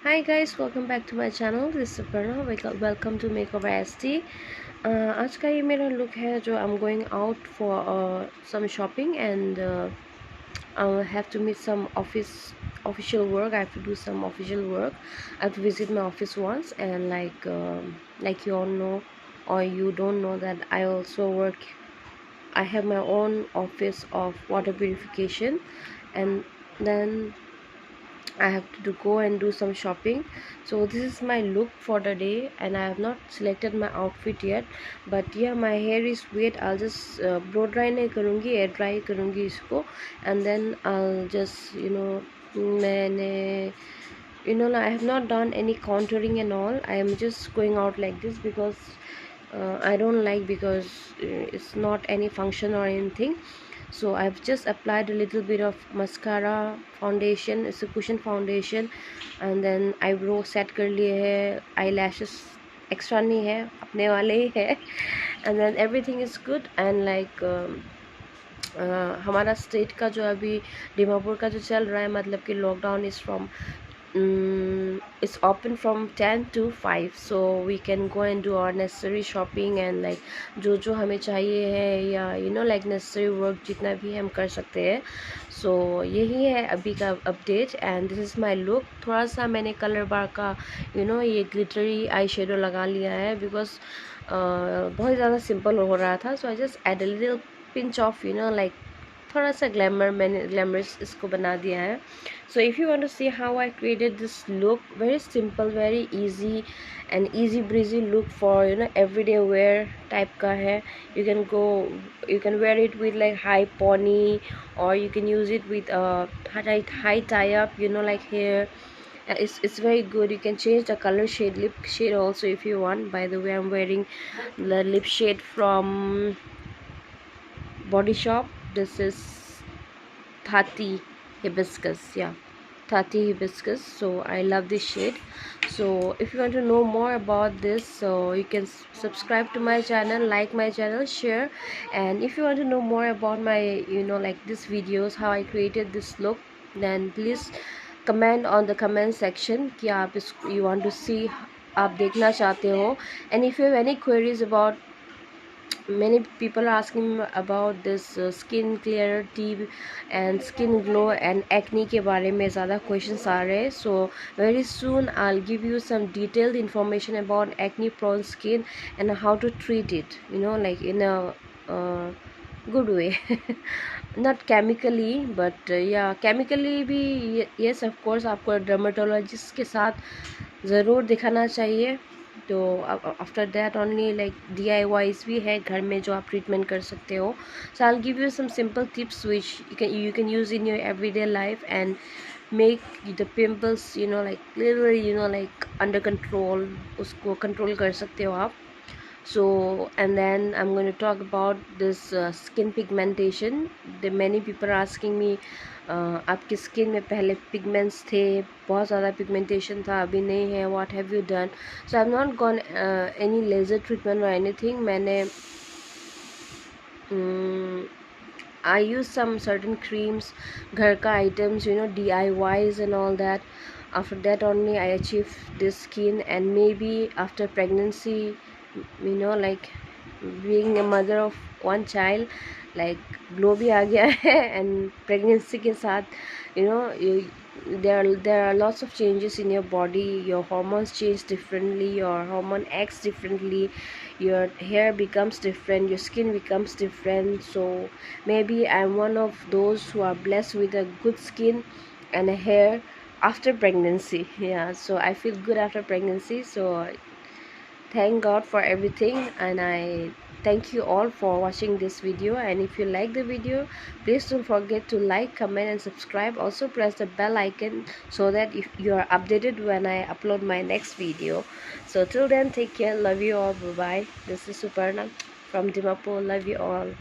Hi guys, welcome back to my channel. This is Suparna. Welcome to Makeover ST. आज का ये मेरा look है जो I'm going out for some shopping and I'll have to meet some official work. I have to do some official work. I have to visit my office once and like you all know or you don't know that I also work. I have my own office of water purification and then I have to go and do some shopping. So this is my look for the day and I have not selected my outfit yet, but yeah, my hair is wet. I'll just blow dry nahi karungi, air dry karungi isko, and then I'll just मैंने I have not done any contouring and all. I am just going out like this because I don't like, because it's not any function or anything. So I've just applied a little bit of mascara, foundation, it's a cushion foundation, and then eyebrow set कर लिए है, eyelashes extra नहीं है, अपने वाले ही है, and then everything is good. And हमारा state का जो अभी दीमापुर का जो चल रहा है, मतलब कि lockdown is from it's open from 10 to 5, so we can go and do our necessary shopping and जो हमें चाहिए है या necessary work जितना भी हम कर सकते हैं. so यही है अभी का update and this is my look. थोड़ा सा मैंने कलर बार का ये ग्लिटरी आई शेडो लगा लिया है बिकॉज बहुत ज़्यादा सिंपल हो रहा था. So I just add a little pinch of थोड़ा सा ग्लैमर मैंने ग्लैमरस इसको बना दिया है. So if you want to see how I created this look, very simple, very easy and easy breezy look for everyday wear type का है. you can wear it with like high pony, or you can use it with high tie up, like hair. It's very good. You can change the color shade, lip shade also if you want. By the way, I'm wearing the lip shade from Body Shop. This is Thati Hibiscus. Yeah, Thati Hibiscus. So I love this shade. So if you want to know more about this, so you can subscribe to my channel, like my channel, share. And if you want to know more about my like these videos, how I created this look, then please comment on the comment section कि आप you want to see, आप देखना चाहते हो. And if you have any queries about, many people are asking me about this skin clarity and skin glow and acne के बारे में ज़्यादा questions आ रहे हैं. So very soon I'll give you some detailed information about acne prone skin and how to treat it, like in a good way. not chemically, but yeah, chemically भी yes of course आपको dermatologist के साथ ज़रूर दिखाना चाहिए. तो after that only like DIYs भी है घर में जो आप ट्रीटमेंट कर सकते हो. So I give you some simple tips which you can use in your everyday life and make the pimples like literally like under control. उसको कंट्रोल कर सकते हो आप. So and then I'm going to talk about this skin pigmentation. The many people are asking me आपकी skin में पहले pigments थे, बहुत ज़्यादा पिगमेंटेशन था, अभी नहीं है, what have you done. So I have not gone any laser treatment और एनीथिंग. मैंने आई यूज़ सम सर्टन क्रीम्स, घर का items, DIYs and all that. After that only I achieve this skin. And maybe after pregnancy, like being a mother of one child, like glow भी आ गया है. And pregnancy के साथ there are lots of changes in your body. Your hormones change differently, your hormone acts differently, your hair becomes different, your skin becomes different. So maybe I'm one of those who are blessed with a good skin and a hair after pregnancy. Yeah, so I feel good after pregnancy. So thank God for everything, and I thank you all for watching this video. And if you like the video, please don't forget to like, comment and subscribe. Also press the bell icon so that if you are updated when I upload my next video. So till then, take care, love you all, bye bye. This is Suparna from Dimapur. Love you all.